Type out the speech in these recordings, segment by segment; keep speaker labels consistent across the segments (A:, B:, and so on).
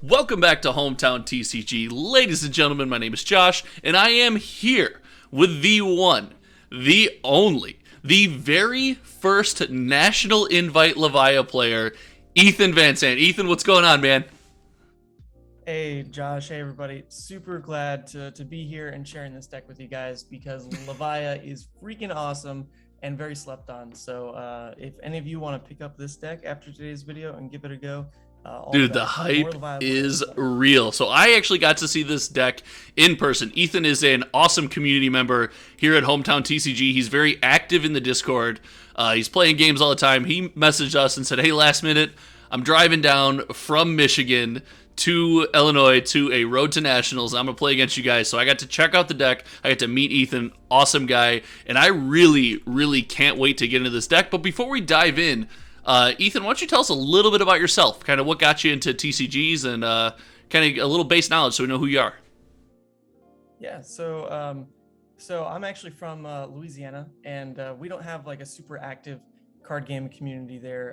A: Welcome back to Hometown TCG. Ladies and gentlemen, my name is Josh, and I am here with the one, the only, the very first national invite Levia player, Ethan Van Sant. Ethan, what's going on, man?
B: Hey, Josh. Hey, everybody. Super glad to be here and sharing this deck with you guys because Levia is freaking awesome and very slept on. So if any of you want to pick up this deck after today's video and give it a go,
A: dude, the hype is real. So I actually got to see this deck in person. Ethan is an awesome community member here at Hometown TCG. He's very active in the Discord. He's playing games all the time. He messaged us and said, hey, last minute, I'm driving down from Michigan to Illinois to a Road to Nationals. I'm going to play against you guys. So I got to check out the deck. I got to meet Ethan. Awesome guy. And I really, really can't wait to get into this deck. But before we dive in, Ethan, why don't you tell us a little bit about yourself, kind of what got you into TCGs and kind of a little base knowledge so we know who you are.
B: Yeah, so I'm actually from Louisiana, and we don't have like a super active card game community there.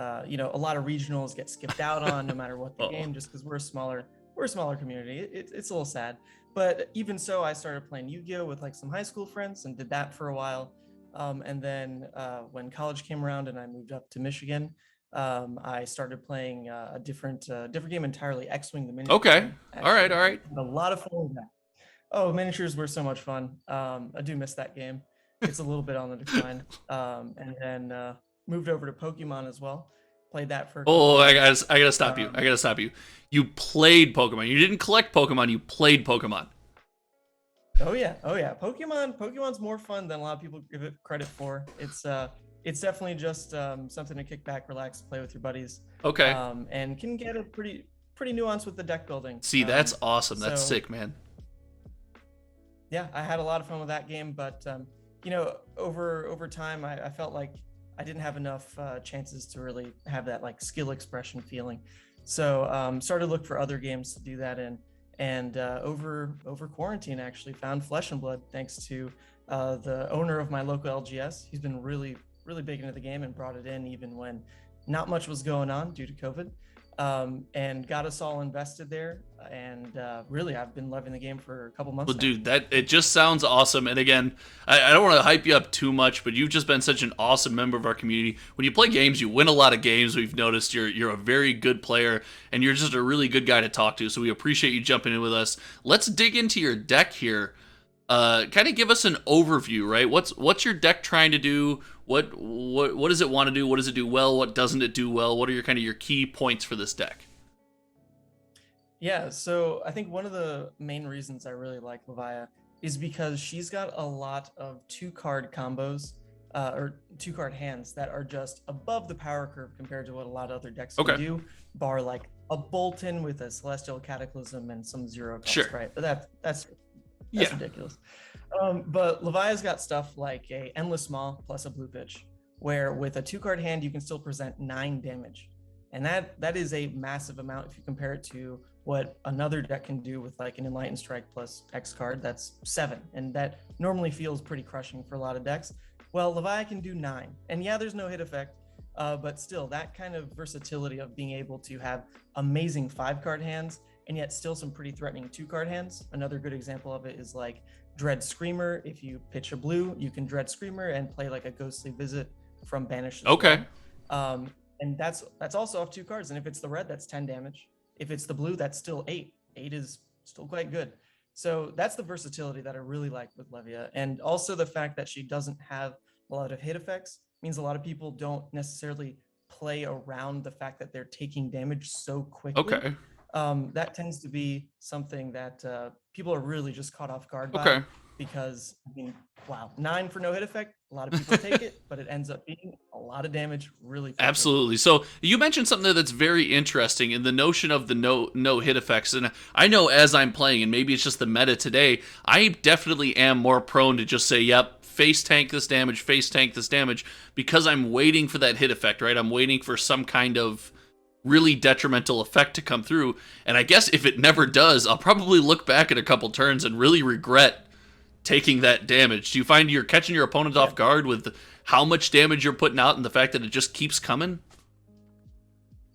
B: A lot of regionals get skipped out on no matter what the game, just because we're a smaller community. It's a little sad, but even so, I started playing Yu-Gi-Oh with like some high school friends and did that for a while. And then when college came around and I moved up to Michigan, I started playing a different game entirely, X-Wing the miniature.
A: Okay,
B: game.
A: all right.
B: A lot of fun with that. Oh, miniatures were so much fun. I do miss that game. It's a little bit on the decline. And then moved over to Pokemon as well. Played that for.
A: I gotta stop you. You played Pokemon. You didn't collect Pokemon. You played Pokemon.
B: Oh yeah. Pokemon's more fun than a lot of people give it credit for. It's definitely just something to kick back, relax, play with your buddies.
A: Okay.
B: And can get a pretty nuanced with the deck building.
A: See, that's awesome. That's sick, man.
B: Yeah, I had a lot of fun with that game, but over time, I felt like I didn't have enough chances to really have that like skill expression feeling. So started to look for other games to do that in. And over quarantine, actually found Flesh and Blood thanks to the owner of my local LGS. He's been really, really big into the game and brought it in even when not much was going on due to COVID, and got us all invested there. And really, I've been loving the game for a couple months.
A: Well, dude, it just sounds awesome. And again, I don't want to hype you up too much, but you've just been such an awesome member of our community. When you play games, you win a lot of games. We've noticed you're a very good player, and you're just a really good guy to talk to. So we appreciate you jumping in with us. Let's dig into your deck here. Kind of give us an overview, right? What's your deck trying to do? What does it want to do? What does it do well? What doesn't it do well? What are your key points for this deck?
B: Yeah, so I think one of the main reasons I really like Levia is because she's got a lot of 2-card combos or 2-card hands that are just above the power curve compared to what a lot of other decks can do, bar like a Bolton with a Celestial Cataclysm and some 0 cost,
A: sure.
B: Right? But that's ridiculous. But Levia's got stuff like a Endless Maw plus a Blue Pitch, where with a 2-card hand you can still present 9 damage. And that is a massive amount if you compare it to what another deck can do with like an Enlightened Strike plus X card. That's 7, and that normally feels pretty crushing for a lot of decks. Well, Levia can do 9, and yeah, there's no hit effect, but still, that kind of versatility of being able to have amazing 5-card hands and yet still some pretty threatening 2-card hands. Another good example of it is like Dread Screamer. If you pitch a blue, you can Dread Screamer and play like a Ghostly Visit from Banished.
A: Okay.
B: And that's also off 2 cards. And if it's the red, that's 10 damage. If it's the blue, that's still 8. 8 is still quite good. So that's the versatility that I really like with Levia. And also the fact that she doesn't have a lot of hit effects means a lot of people don't necessarily play around the fact that they're taking damage so quickly.
A: Okay.
B: That tends to be something that people are really just caught off guard by. Because, I mean, wow, 9 for no hit effect. A lot of people take it, but it ends up being a lot of damage really quickly.
A: Absolutely. So you mentioned something that's very interesting in the notion of the no hit effects. And I know as I'm playing, and maybe it's just the meta today, I definitely am more prone to just say, yep, face tank this damage, because I'm waiting for that hit effect, right? I'm waiting for some kind of really detrimental effect to come through. And I guess if it never does, I'll probably look back at a couple turns and really regret taking that damage? Do you find you're catching your opponent off guard with how much damage you're putting out and the fact that it just keeps coming?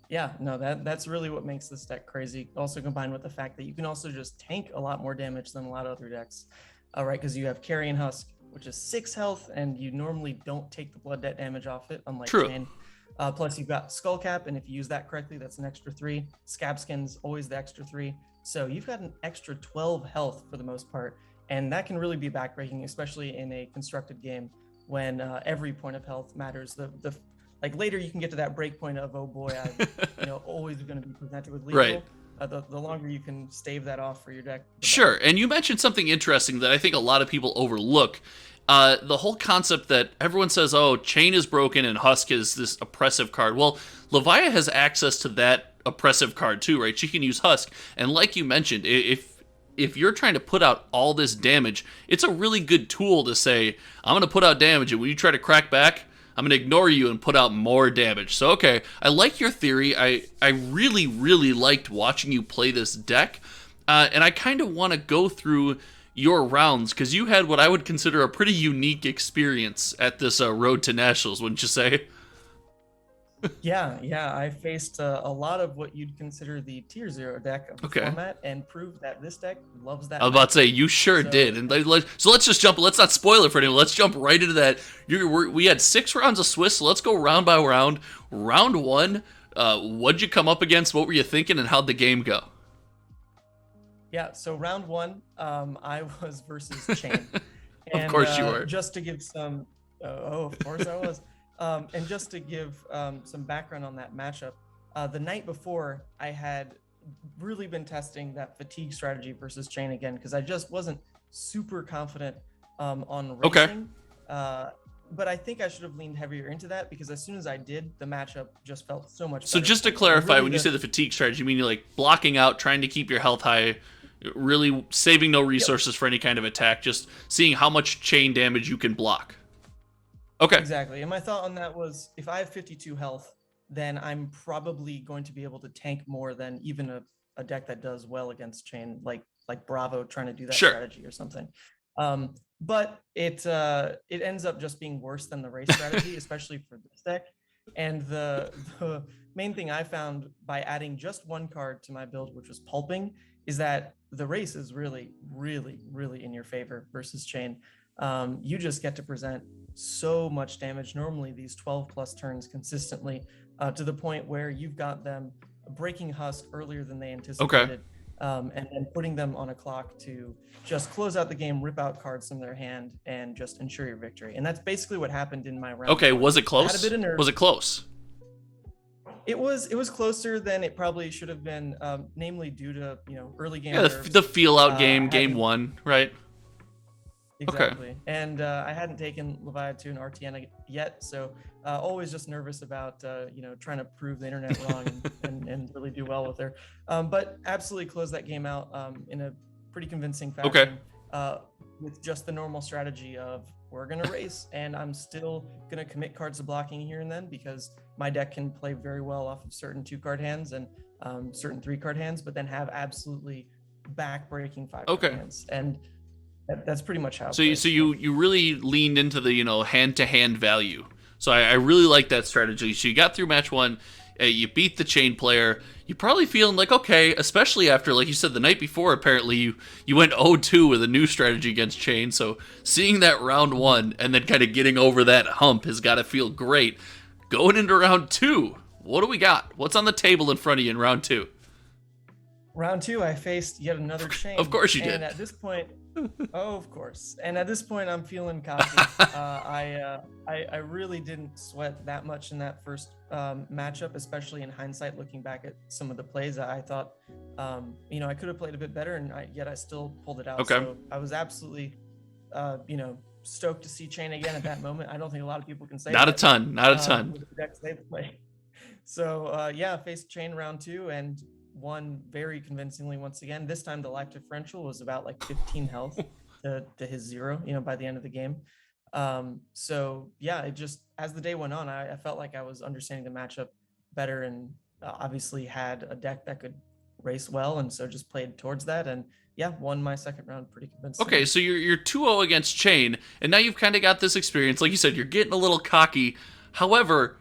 B: Yeah, no, that's really what makes this deck crazy. Also combined with the fact that you can also just tank a lot more damage than a lot of other decks, right? Because you have Carrion Husk, which is 6 health, and you normally don't take the blood debt damage off it, unlike Chain. Plus, you've got Skullcap, and if you use that correctly, that's an extra 3. Scab Skin's always the extra 3. So you've got an extra 12 health for the most part, and that can really be backbreaking, especially in a constructed game when every point of health matters. Like later you can get to that break point of, oh boy, I'm always going to be presented with lethal.
A: Right.
B: The longer you can stave that off for your deck.
A: Sure, and you mentioned something interesting that I think a lot of people overlook. The whole concept that everyone says, oh, Chain is broken and Husk is this oppressive card. Well, Levia has access to that oppressive card too, right? She can use Husk. And like you mentioned, if you're trying to put out all this damage, it's a really good tool to say, I'm going to put out damage, and when you try to crack back, I'm going to ignore you and put out more damage. So, okay, I like your theory. I really, really liked watching you play this deck. And I kind of want to go through your rounds, because you had what I would consider a pretty unique experience at this Road to Nationals, wouldn't you say?
B: Yeah, I faced a lot of what you'd consider the tier 0 deck of the format, and proved that this deck loves that.
A: I was about to say, you sure did. And so let's just jump. Let's not spoil it for anyone. Let's jump right into that. We had 6 rounds of Swiss, so let's go round by round. Round 1, what'd you come up against? What were you thinking, and how'd the game go?
B: Yeah, so round 1, I was versus Chain.
A: And, of course you were.
B: Just to give some, of course I was. And just to give some background on that matchup, the night before I had really been testing that fatigue strategy versus Chain again, because I just wasn't super confident on racing. But I think I should have leaned heavier into that, because as soon as I did, the matchup just felt so much better.
A: So just to clarify, when you say the fatigue strategy, you mean you're like blocking out, trying to keep your health high, really saving no resources for any kind of attack, just seeing how much Chain damage you can block. Okay.
B: Exactly. And my thought on that was, if I have 52 health, then I'm probably going to be able to tank more than even a deck that does well against Chain, like Bravo trying to do that strategy or something. But it ends up just being worse than the race strategy, especially for this deck. And the main thing I found by adding just 1 card to my build, which was Pulping, is that the race is really, really, really in your favor versus Chain. You just get to present so much damage, normally these 12 plus turns consistently, to the point where you've got them breaking Husk earlier than they anticipated, and then putting them on a clock to just close out the game, rip out cards from their hand, and just ensure your victory. And that's basically what happened in my round.
A: Okay, was it close?
B: I had a bit of nerve.
A: Was it close?
B: It was closer than it probably should have been, namely due to early game.
A: Yeah, the feel out game, game 1, right?
B: Exactly. Okay. And I hadn't taken Levia to an RTN yet, so always just nervous about trying to prove the internet wrong and really do well with her. But absolutely closed that game out in a pretty convincing fashion. Okay. With just the normal strategy of, we're gonna race, and I'm still gonna commit cards to blocking here and then, because my deck can play very well off of certain 2-card hands and certain 3-card hands, but then have absolutely back-breaking 5-card hands. And that's pretty much how. So
A: you really leaned into the hand-to-hand value. So I really like that strategy. So you got through match 1, you beat the Chain player. You're probably feeling like, okay, especially after, like you said, the night before, apparently you went 0-2 with a new strategy against Chain. So seeing that round 1 and then kind of getting over that hump has got to feel great. Going into round 2, what do we got? What's on the table in front of you in round 2?
B: Round 2, I faced yet another Chain.
A: Of course you did.
B: And at this point, of course. And at this point, I'm feeling cocky. I really didn't sweat that much in that first matchup, especially in hindsight, looking back at some of the plays. I thought, I could have played a bit better, and yet I still pulled it out. Okay. So I was absolutely, stoked to see Chain again at that moment. I don't think a lot of people can say
A: not
B: that.
A: Not a ton.
B: With the decks they play. So faced Chain round 2 and won very convincingly once again. This time the life differential was about like 15 health to his 0, by the end of the game. It just, as the day went on, I felt like I was understanding the matchup better, and obviously had a deck that could race well, and so just played towards that, and yeah, won my second round pretty convincingly.
A: Okay, so you're 2-0 against Chain, and now you've kind of got this experience. Like you said, you're getting a little cocky. However,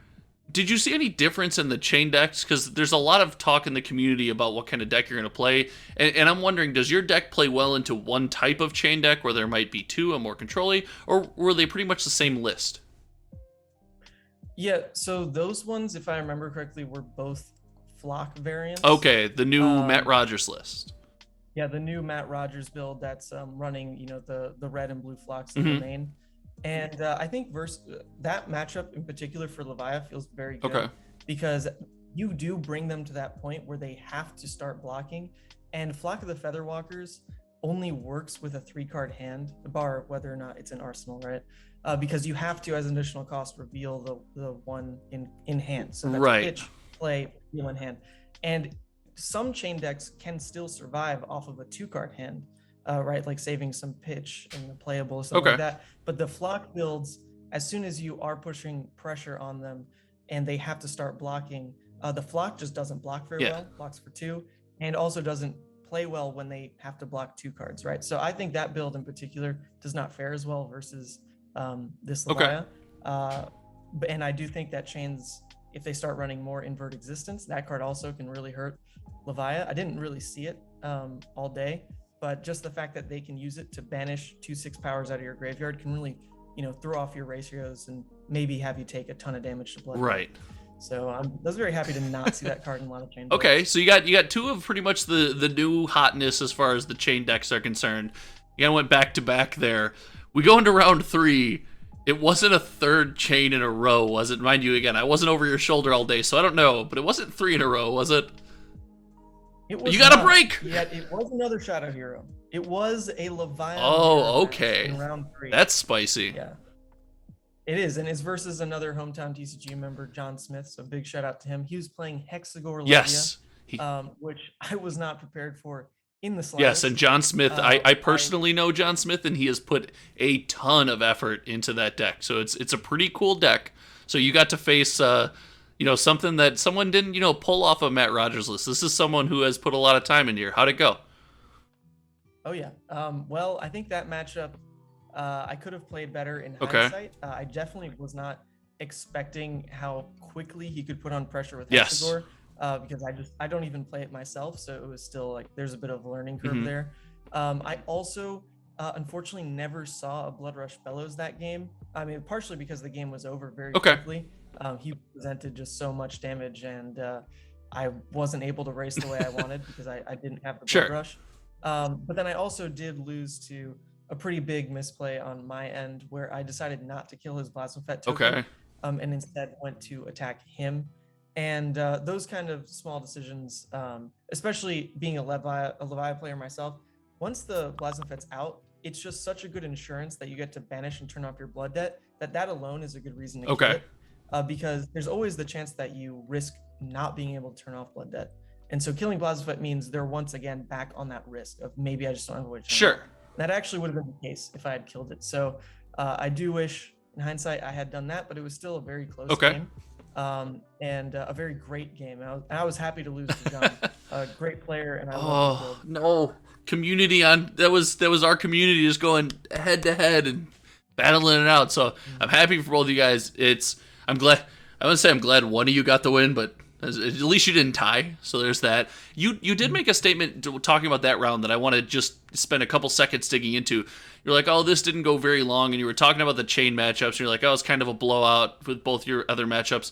A: did you see any difference in the Chain decks? Because there's a lot of talk in the community about what kind of deck you're going to play, and I'm wondering, does your deck play well into one type of Chain deck where there might be two, a more control-y, or were they pretty much the same list?
B: Yeah, so those ones, if I remember correctly, were both Flock variants.
A: Okay, the new Matt Rogers list.
B: Yeah, the new Matt Rogers build that's running, the red and blue flocks in the main. And I think that matchup in particular for Levia feels very good because you do bring them to that point where they have to start blocking. And Flock of the Featherwalkers only works with a 3-card hand, bar whether or not it's an arsenal, right? Because you have to, as an additional cost, reveal the one in hand. So that's pitch, play, reveal in hand. And some chain decks can still survive off of a 2-card hand, right? Like saving some pitch and the playable, stuff like that. But the Flock builds, as soon as you are pushing pressure on them and they have to start blocking, the Flock just doesn't block very well, blocks for 2, and also doesn't play well when they have to block 2 cards, right? So I think that build in particular does not fare as well versus this Levia. And I do think that chains, if they start running more Invert Existence, that card also can really hurt Levia. I didn't really see it all day, but just the fact that they can use it to banish 2/6 powers out of your graveyard can really, throw off your ratios and maybe have you take a ton of damage to blood.
A: Right.
B: So I was very happy to not see that card in a lot of chain decks.
A: Okay, so you got two of pretty much the new hotness as far as the chain decks are concerned. You kind of went back to back there. We go into round 3. It wasn't a third chain in a row, was it? Mind you, again, I wasn't over your shoulder all day, so I don't know, but it wasn't 3 in a row, was it? You got a break!
B: Yeah, it was another Shadow Hero. It was a Levia.
A: Oh, okay.
B: In round 3.
A: That's spicy.
B: Yeah. It is, and it's versus another Hometown TCG member, John Smith, so big shout out to him. He was playing Hexagore Levia,
A: yes.
B: Which I was not prepared for in the slightest.
A: Yes, and John Smith, I personally know John Smith, and he has put a ton of effort into that deck. So it's a pretty cool deck. So you got to face, something that someone didn't, pull off of Matt Rogers' list. This is someone who has put a lot of time in here. How'd it go?
B: Oh, yeah. Well, I think that matchup, I could have played better in hindsight. I definitely was not expecting how quickly he could put on pressure with Hexagore. Because I don't even play it myself, so it was still like there's a bit of a learning curve there. I also unfortunately never saw a Blood Rush Bellows that game. I mean, partially because the game was over very quickly. He presented just so much damage, and I wasn't able to race the way I wanted because I didn't have the Blood Rush. But then I also did lose to a pretty big misplay on my end where I decided not to kill his Blasphemfet token, and instead went to attack him. And those kind of small decisions, especially being a Levia player myself, once the Blasphemfet's out, it's just such a good insurance that you get to banish and turn off your blood debt that alone is a good reason to kill it. Because there's always the chance that you risk not being able to turn off blood debt. And so killing Blasphemfet means they're once again back on that risk of maybe I just don't have a way to turn it off. That actually would have been the case if I had killed it. So I do wish in hindsight I had done that, but it was still a very close game. And a very great game. And I was happy to lose to John, a great player, and I love the build.
A: No, community that was our community just going head to head and battling it out. So I'm happy for both of you guys. I'm glad one of you got the win, but at least you didn't tie. So there's that. You did make a statement talking about that round that I want to just spend a couple seconds digging into. You're like, oh, this didn't go very long, and you were talking about the chain matchups, and you're like, oh, it's kind of a blowout with both your other matchups.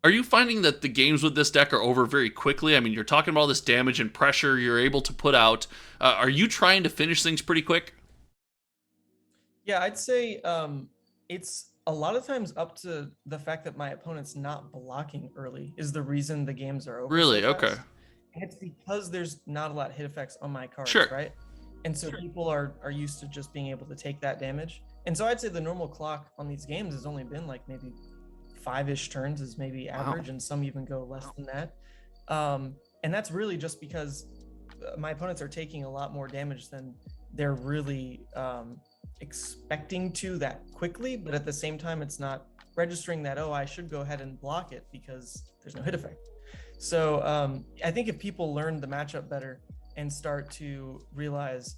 A: Are you finding that the games with this deck are over very quickly? I mean, you're talking about all this damage and pressure you're able to put out. Are you trying to finish things pretty quick?
B: Yeah, I'd say it's a lot of times up to the fact that my opponent's not blocking early is the reason the games are over.
A: Really?
B: So fast.
A: Okay.
B: And it's because there's not a lot of hit effects on my cards,
A: Sure.
B: right? And so people are used to just being able to take that damage. And so I'd say the normal clock on these games has only been like maybe 5-ish turns is maybe average, and some even go less than that. And that's really just because my opponents are taking a lot more damage than they're really expecting to that quickly, but at the same time it's not registering that, oh, I should go ahead and block it because there's no hit effect. So I think if people learn the matchup better and start to realize,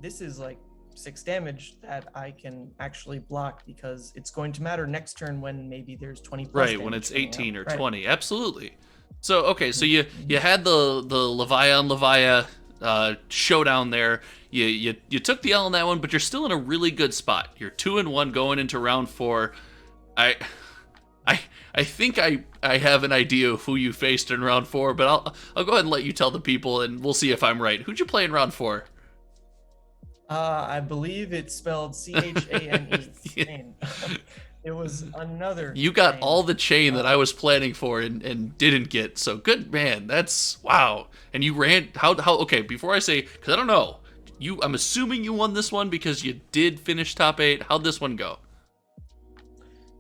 B: this is like 6 damage that I can actually block because it's going to matter next turn when maybe there's 20 plus
A: Right, when it's 18 or
B: right?
A: 20. Absolutely. So, okay, so you had the Levia on Levia showdown there. You took the L on that one, but you're still in a really good spot. You're 2-1 going into round 4. I think I have an idea of who you faced in round 4, but I'll go ahead and let you tell the people, and we'll see if I'm right. Who'd you play in round 4?
B: I believe it's spelled Chane. Chane. It was another.
A: You got
B: chain.
A: all the chain that I was planning for and didn't get. So good, man. That's wow. And you ran how? Okay, before I say, because I don't know, I'm assuming you won this one because you did finish top 8. How'd this one go?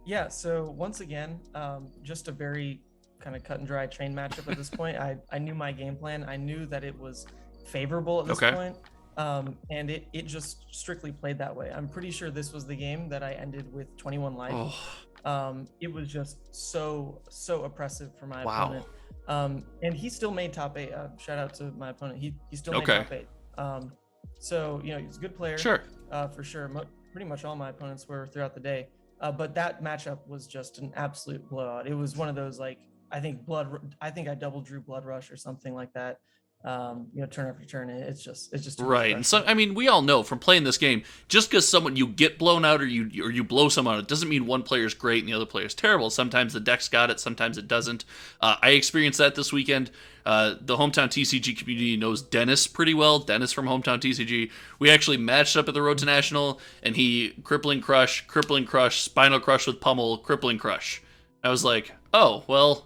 B: Yeah. So once again, just a very kind of cut and dry train matchup at this point. I knew my game plan. I knew that it was favorable at this point. And it just strictly played that way. I'm pretty sure this was the game that I ended with 21 life. It was just so oppressive for my opponent. And he still made top 8. Shout out to my opponent. He still made top 8. So he's a good player. Sure. For sure. Pretty much all my opponents were throughout the day. But that matchup was just an absolute blowout. It was one of those, like, I think I double drew Blood Rush or something like that. Turn after turn, it's just
A: right. And so, I mean, we all know from playing this game, just because you get blown out or you blow someone out, it doesn't mean one player's great and the other player's terrible. Sometimes the deck's got it, sometimes it doesn't. I experienced that this weekend. The Hometown TCG community knows Dennis pretty well. Dennis from Hometown TCG. We actually matched up at the Road to National, and he crippling crush, spinal crush with pummel, crippling crush. I was like, oh well.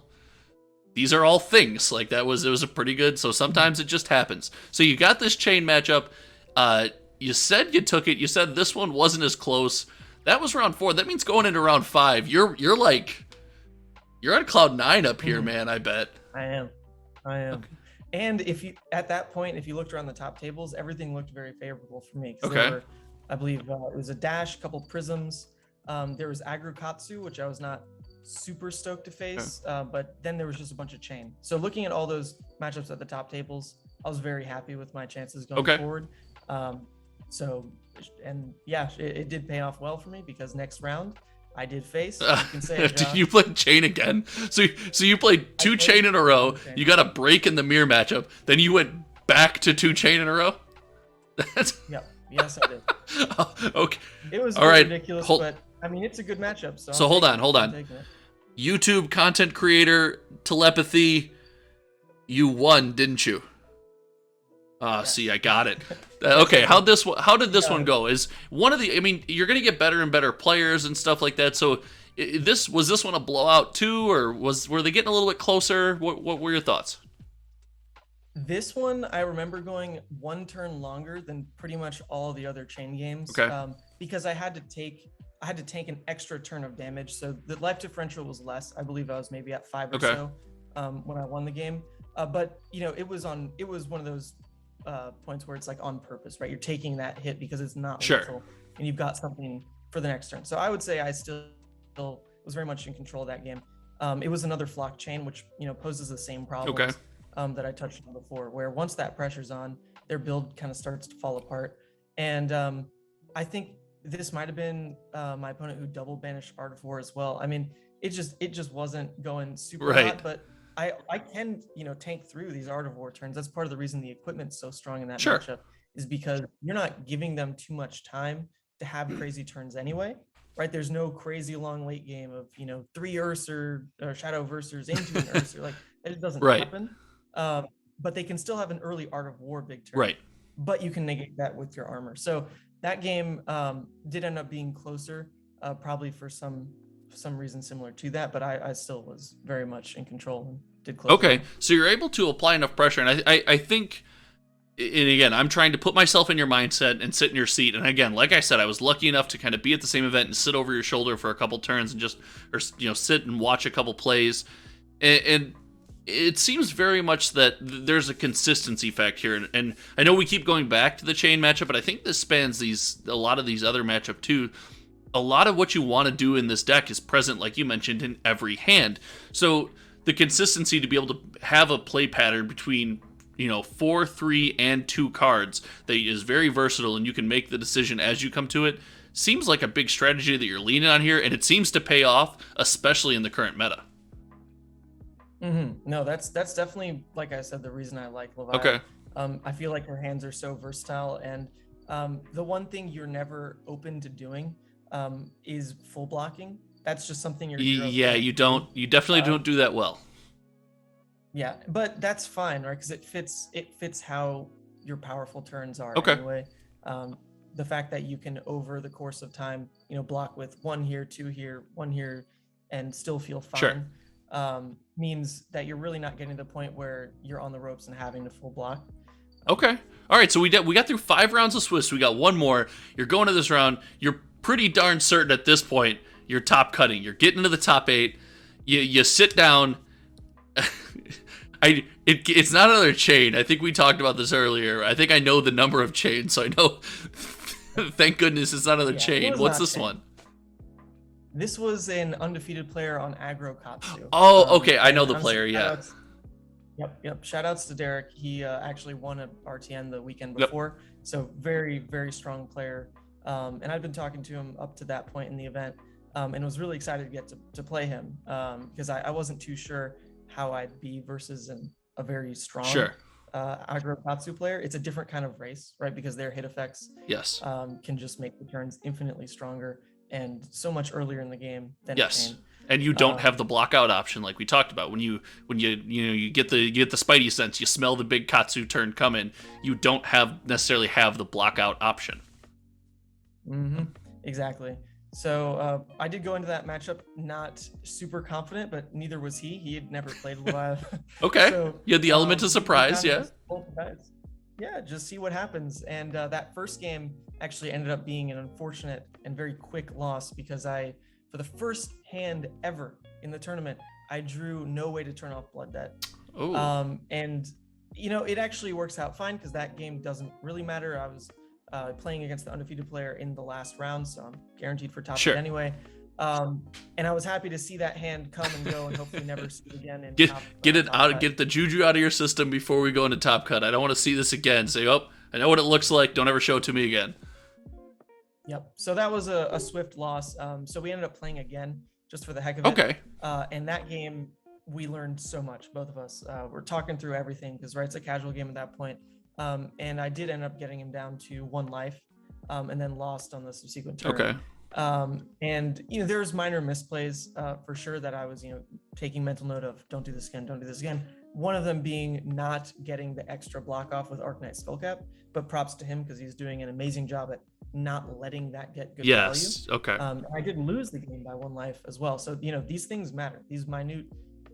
A: These are all things. Like, it was a pretty good, so sometimes it just happens. So you got this chain matchup. You said you took it. You said this one wasn't as close. That was round 4. That means going into round 5, you're on cloud 9 up here, man, I bet.
B: I am. Okay. And at that point, if you looked around the top tables, everything looked very favorable for me. Okay. I believe it was a dash, couple prisms. There was Agrokatsu, which I was not super stoked to face, but then there was just a bunch of chain. So looking at all those matchups at the top tables, I was very happy with my chances going forward. It did pay off well for me because next round I did face. You can say it,
A: did you play chain again? So you played 2 chain in a row. You got a break in the mirror matchup. Then you went back to 2 chain in a row.
B: Yep. Yes, I did.
A: Okay.
B: It was ridiculous, but I mean, it's a good matchup. So
A: hold on. YouTube content creator telepathy, you won, didn't you? See, I got it. Okay, how did this one go? Is one of the? I mean, you're gonna get better and better players and stuff like that. So, was this one a blowout too, or were they getting a little bit closer? What were your thoughts?
B: This one, I remember going 1 turn longer than pretty much all the other chain games. Because I had to take an extra turn of damage, so the life differential was less. I believe I was maybe at 5 or so when I won the game. But it was one of those points where it's like on purpose, right? You're taking that hit because it's not lethal, and you've got something for the next turn. So I would say I still was very much in control of that game. It was another flock chain, which poses the same problems that I touched on before, where once that pressure's on, their build kind of starts to fall apart. And I think this might have been my opponent who double banished Art of War as well. I mean, it just wasn't going super hot, but I can tank through these Art of War turns. That's part of the reason the equipment's so strong in that matchup, is because you're not giving them too much time to have crazy turns anyway, right? There's no crazy long late game of 3 Ursa or Shadow Versers into an Ursa. Like, that just doesn't happen. But they can still have an early Art of War big turn. Right. But you can negate that with your armor. So that game did end up being closer, probably for some reason similar to that, but I still was very much in control and did close. Okay,
A: so you're able to apply enough pressure, and I think, and again, I'm trying to put myself in your mindset and sit in your seat, and again, like I said, I was lucky enough to kind of be at the same event and sit over your shoulder for a couple turns and sit and watch a couple plays, and it seems very much that there's a consistency fact here, and I know we keep going back to the chain matchup, but I think this spans a lot of these other matchup too. A lot of what you want to do in this deck is present, like you mentioned, in every hand. So the consistency to be able to have a play pattern between 4, 3, and 2 cards that is very versatile, and you can make the decision as you come to it. Seems like a big strategy that you're leaning on here, and it seems to pay off, especially in the current meta.
B: No, that's definitely, like I said, the reason I like Levia.
A: Okay.
B: I feel like her hands are so versatile, and the one thing you're never open to doing is full blocking. That's just something you're.
A: Yeah, you definitely don't do that well.
B: Yeah, but that's fine, right? Because it fits how your powerful turns are.
A: Okay.
B: Anyway, the fact that you can, over the course of time, block with 1 here, 2 here, 1 here, and still feel fine.
A: Sure.
B: Means that you're really not getting to the point where you're on the ropes and having to full block.
A: Okay. All right. So we got through 5 rounds of Swiss. We got 1 more. You're going to this round. You're pretty darn certain at this point you're top cutting. You're getting to the top 8. You sit down. It's not another chain. I think we talked about this earlier. I think I know the number of chains, so I know. Thank goodness it's not another chain. What's this one?
B: This was an undefeated player on Aggro Katsu.
A: Oh, okay. I know the player, yeah.
B: Yep. Shout outs to Derek. He actually won at RTN the weekend before. Yep. So very, very strong player. And I've been talking to him up to that point in the event, and was really excited to get to play him because I wasn't too sure how I'd be versus a very strong Aggro Katsu player. It's a different kind of race, right? Because their hit effects can just make the turns infinitely stronger and so much earlier in the game than a chain.
A: And you don't have the block out option like we talked about. When you get the Spidey sense, you smell the big Katsu turn coming. You don't necessarily have the block out option.
B: Exactly. So I did go into that matchup not super confident, but neither was he. He had never played Levia.
A: Okay. So, you had the element of surprise,
B: Yeah, just see what happens. And that first game actually ended up being an unfortunate and very quick loss because for the first hand ever in the tournament, I drew no way to turn off Blood Debt. And it actually works out fine because that game doesn't really matter. I was playing against the undefeated player in the last round, so I'm guaranteed for top 8 anyway. And I was happy to see that hand come and go and hopefully never see it again.
A: Get the juju out of your system before we go into top cut. I don't want to see this again. Say, I know what it looks like. Don't ever show it to me again.
B: Yep. So that was a swift loss. So we ended up playing again just for the heck of it.
A: Okay.
B: And that game, we learned so much, both of us. We're talking through everything because, it's a casual game at that point. And I did end up getting him down to 1 life and then lost on the subsequent turn.
A: Okay.
B: And there was minor misplays for sure that I was taking mental note of. Don't do this again. One of them being not getting the extra block off with Arcanite Skullcap, but props to him because he's doing an amazing job at not letting that get good value.
A: Okay.
B: I did lose the game by 1 life as well. So these things matter. These minute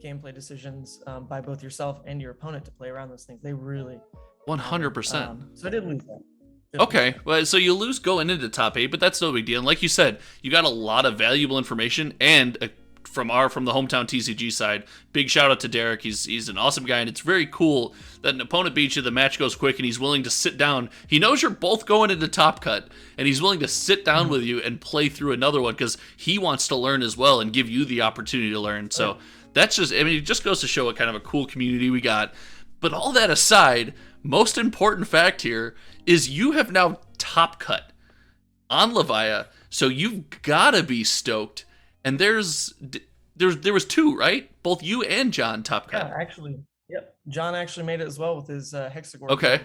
B: gameplay decisions by both yourself and your opponent to play around those things, they really
A: 100%.
B: So I did lose that.
A: Okay, well, so you lose going into top 8, but that's no big deal. And like you said, you got a lot of valuable information. And from the hometown TCG side, big shout out to Derek. He's an awesome guy, and it's very cool that an opponent beats you, the match goes quick, and he's willing to sit down. He knows you're both going into top cut, and he's willing to sit down with you and play through another one because he wants to learn as well and give you the opportunity to learn. So that's just, it just goes to show what kind of a cool community we got. But all that aside, most important fact here is you have now top cut on Levia, so you've got to be stoked. And there was 2, right? Both you and John top cut.
B: Yeah, actually, yep. John actually made it as well with his Hexagore.
A: Okay.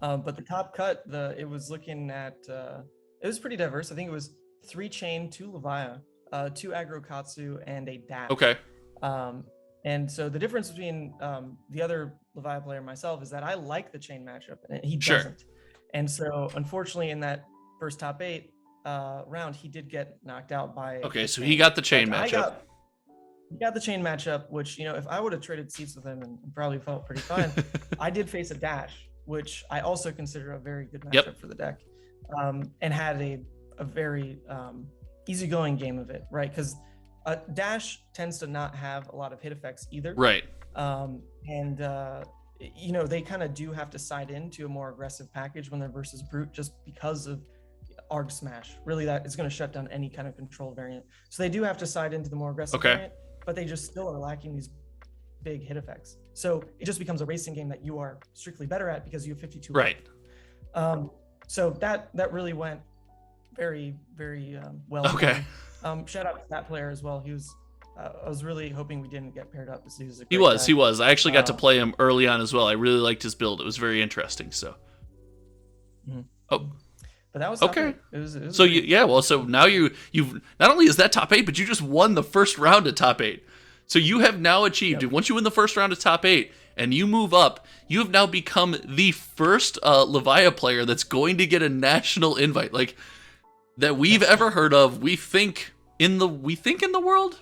B: But the top cut, it was looking at, it was pretty diverse. I think it was 3 chain, 2 Levia, 2 Aggro Katsu, and a dash.
A: Okay.
B: And so the difference between the other Levia player and myself is that I like the chain matchup, and he doesn't. And so, unfortunately, in that first top 8 round, he did get knocked out by.
A: Okay, so he got the chain matchup.
B: He got the chain matchup, which if I would have traded seats with him and probably felt pretty fine. I did face a dash, which I also consider a very good matchup for the deck, and had a very easygoing game of it, right? Because dash tends to not have a lot of hit effects either,
A: right?
B: They kind of do have to side into a more aggressive package when they're versus brute, just because of Arg Smash. Really, that is going to shut down any kind of control variant. So they do have to side into the more aggressive variant, but they just still are lacking these big hit effects. So it just becomes a racing game that you are strictly better at because you have 52.
A: Right.
B: So that really went very, very well.
A: Okay.
B: Shout out to that player as well. He was. I was really hoping we didn't get paired up. He was a great guy.
A: He was. I actually got to play him early on as well. I really liked his build. It was very interesting. So. Oh.
B: But that was
A: okay.
B: It was
A: so so now you've not only is that top 8, but you just won the first round of top 8. So you have now achieved. Once you win the first round of top 8 and you move up, you have now become the first Levia player that's going to get a national invite like that we've ever heard of. We think in the world,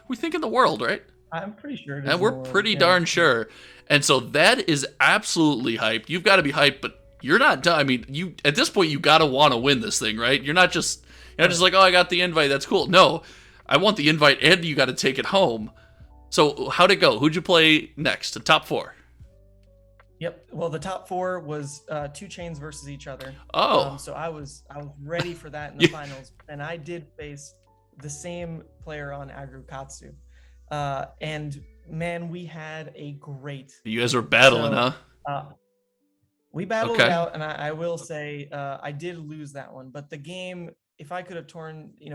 A: right?
B: I'm pretty sure.
A: And we're pretty darn sure. And so that is absolutely hyped. You've got to be hyped, but you're not done. I mean, you at this point you got to want to win this thing, right? You're not just like, oh, I got the invite, that's cool. No, I want the invite, and you got to take it home. So how'd it go? Who'd you play next? The top 4?
B: Yep. Well, the top 4 was 2 chains versus each other.
A: Oh.
B: So I was ready for that in the finals, and I did face the same player on Agrukatsu. And man, we had a great.
A: You guys were battling, huh?
B: We battled it out, and I will say I did lose that one. But the game, if I could have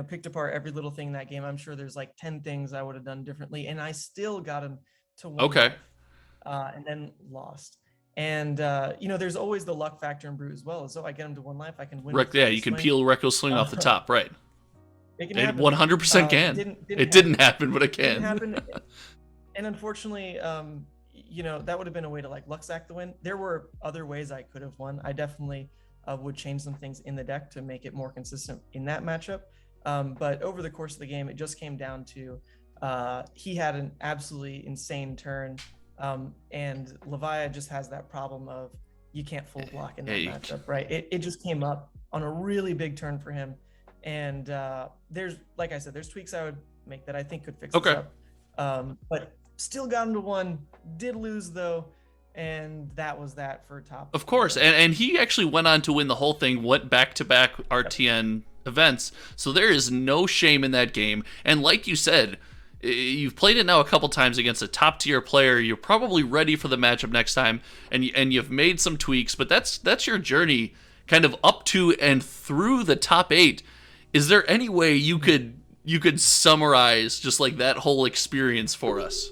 B: picked apart every little thing in that game, I'm sure there's like 10 things I would have done differently, and I still got him to win.
A: Okay.
B: And then lost. And there's always the luck factor in Brute as well. So I get him to 1 life, I can win.
A: You can peel Reckless Swing off the top, right?
B: It
A: 100% can. It didn't happen, but it can.
B: Didn't happen. And unfortunately, that would have been a way to like luck sack the win. There were other ways I could have won. I definitely would change some things in the deck to make it more consistent in that matchup. But over the course of the game, it just came down to he had an absolutely insane turn. And Levia just has that problem of you can't full block in that matchup, right? It just came up on a really big turn for him. And there's, like I said, there's tweaks I would make that I think could fix this up. But still got him to 1, did lose though, and that was that for top.
A: Of course, and he actually went on to win the whole thing, went back-to-back RTN events, so there is no shame in that game. And like you said, you've played it now a couple times against a top-tier player. You're probably ready for the matchup next time, and you've made some tweaks, but that's your journey kind of up to and through the top 8. Is there any way you could summarize just like that whole experience for us?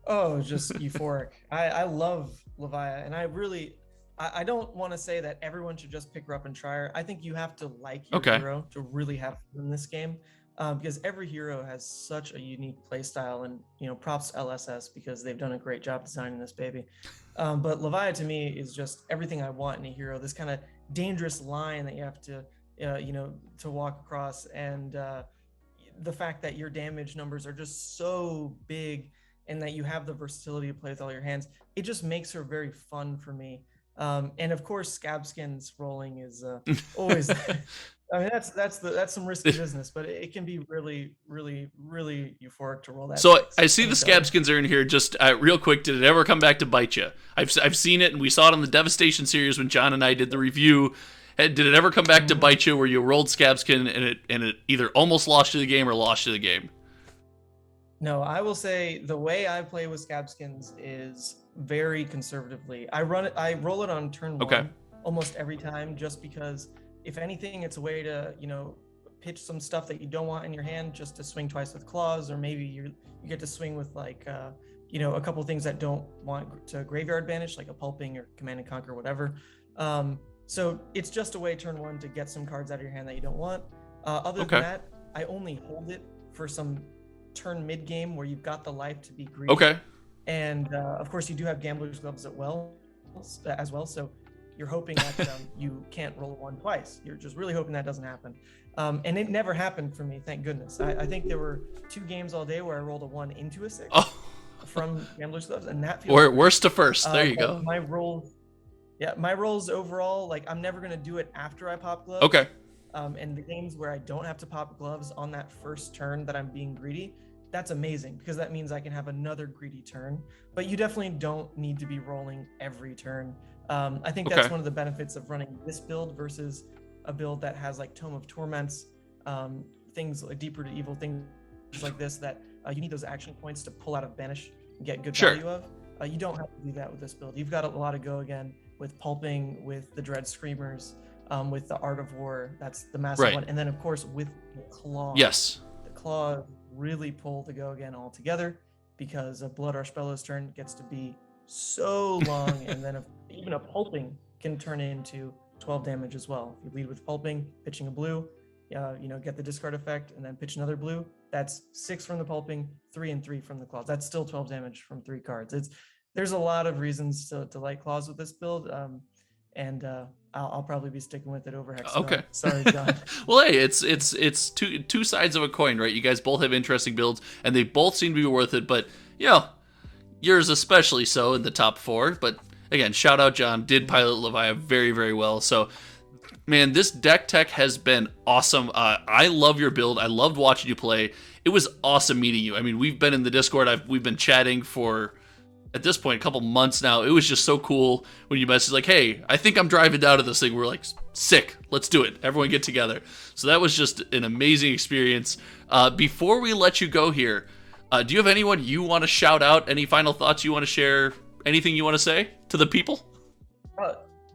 B: Oh, just euphoric. I love Levia, and I don't want to say that everyone should just pick her up and try her. I think you have to like your hero to really have fun in this game, because every hero has such a unique play style, and props to LSS because they've done a great job designing this baby. But Levia to me is just everything I want in a hero. This kind of dangerous line that you have to to walk across, and the fact that your damage numbers are just so big and that you have the versatility to play with all your hands, it just makes her very fun for me. And of course, Scabskins rolling is always. I mean, that's some risky business, but it can be really, really, really euphoric to roll that.
A: So I see the Scabskins are in here. Just real quick, did it ever come back to bite you? I've seen it, and we saw it on the Devastation series when John and I did the review. Did it ever come back to bite you where you rolled Scabskin and it either almost lost you the game or lost you the game?
B: No, I will say the way I play with Scabskins is very conservatively. I roll it on turn 1 almost every time, just because if anything, it's a way to pitch some stuff that you don't want in your hand, just to swing twice with claws, or maybe you get to swing with like a couple things that don't want to graveyard banish, like a pulping or command and conquer, whatever. So it's just a way turn 1 to get some cards out of your hand that you don't want. Other than that, I only hold it for some turn mid game where you've got the life to be greedy. And of course you do have Gambler's Gloves as well. So you're hoping that you can't roll 1 twice. You're just really hoping that doesn't happen. And it never happened for me, thank goodness. I think there were 2 games all day where I rolled a 1 into a 6 from Gambler's Gloves, and that feels
A: worst to first. There you go.
B: My rolls overall, like I'm never gonna do it after I pop gloves. And the games where I don't have to pop gloves on that first turn that I'm being greedy, that's amazing, because that means I can have another greedy turn. But you definitely don't need to be rolling every turn. I think that's one of the benefits of running this build versus a build that has like Tome of Torments, things like Deeper to Evil, things like this, that you need those action points to pull out of banish get good
A: Sure.
B: value of. You don't have to do that with this build. You've got a lot of go again with pulping, with the Dread Screamers, with the Art of War. That's the massive
A: Right.
B: one. And then, of course, with the Claw.
A: Yes.
B: The Claw really pull the go again all together, because a Blood Rush Bellows turn gets to be so long. And then even a pulping can turn into 12 damage as well. If you lead with pulping, pitching a blue, get the discard effect, and then pitch another blue. That's 6 from the pulping, 3 and 3 from the claws. That's still 12 damage from 3 cards. There's a lot of reasons to like claws with this build, and I'll probably be sticking with it over Hex.
A: Okay.
B: Sorry, John.
A: Well, hey, it's two sides of a coin, right? You guys both have interesting builds, and they both seem to be worth it. But yours especially so in the top 4. But again, shout out John, did pilot Levia very, very well. So, man, this deck tech has been awesome. I love your build. I loved watching you play. It was awesome meeting you. I mean, we've been in the Discord. We've been chatting for, at this point, a couple months now. It was just so cool when you messaged like, hey, I think I'm driving down to this thing. We're like, sick. Let's do it. Everyone get together. So that was just an amazing experience. Before we let you go here, do you have anyone you want to shout out? Any final thoughts you want to share? Anything you want to say to the people?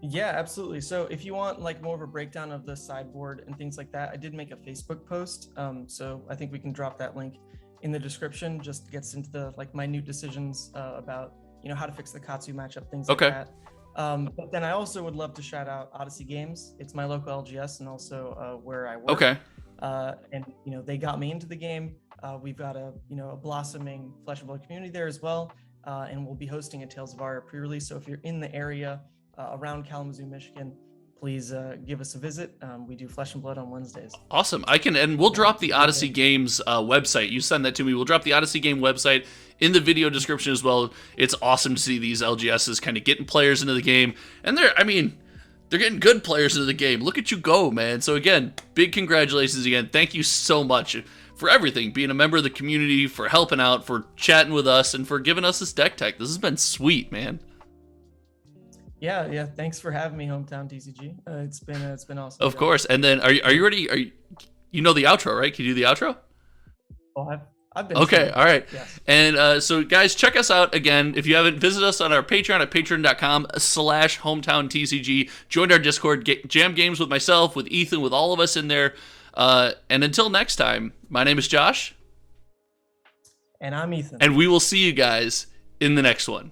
B: Yeah, absolutely. So if you want like more of a breakdown of the sideboard and things like that, I did make a Facebook post. So I think we can drop that link in the description. Just gets into the like minute decisions about how to fix the Katsu matchup, things like that. But then I also would love to shout out Odyssey Games. It's my local LGS and also where I work.
A: Okay.
B: And they got me into the game. We've got a blossoming Flesh and Blood community there as well. And we'll be hosting a Tales of Aria pre-release. So if you're in the area around Kalamazoo, Michigan, please give us a visit. We do Flesh and Blood on Wednesdays.
A: Awesome. And we'll drop the Odyssey Games website. You send that to me. We'll drop the Odyssey Game website in the video description as well. It's awesome to see these LGSs kind of getting players into the game. And they're getting good players into the game. Look at you go, man. So again, big congratulations again. Thank you so much for everything, being a member of the community, for helping out, for chatting with us, and for giving us this deck tech. This has been sweet, man.
B: Yeah. Thanks for having me, Hometown TCG. It's been awesome.
A: Of course. And then, are you ready? You know the outro, right? Can you do the outro?
B: Oh, I've been.
A: Okay. All right.
B: Yes.
A: And so, guys, check us out again. If you haven't, visit us on our Patreon at patreon.com/HometownTCG. Join our Discord, jam games with myself, with Ethan, with all of us in there. And until next time, my name is Josh.
B: And I'm Ethan.
A: And we will see you guys in the next one.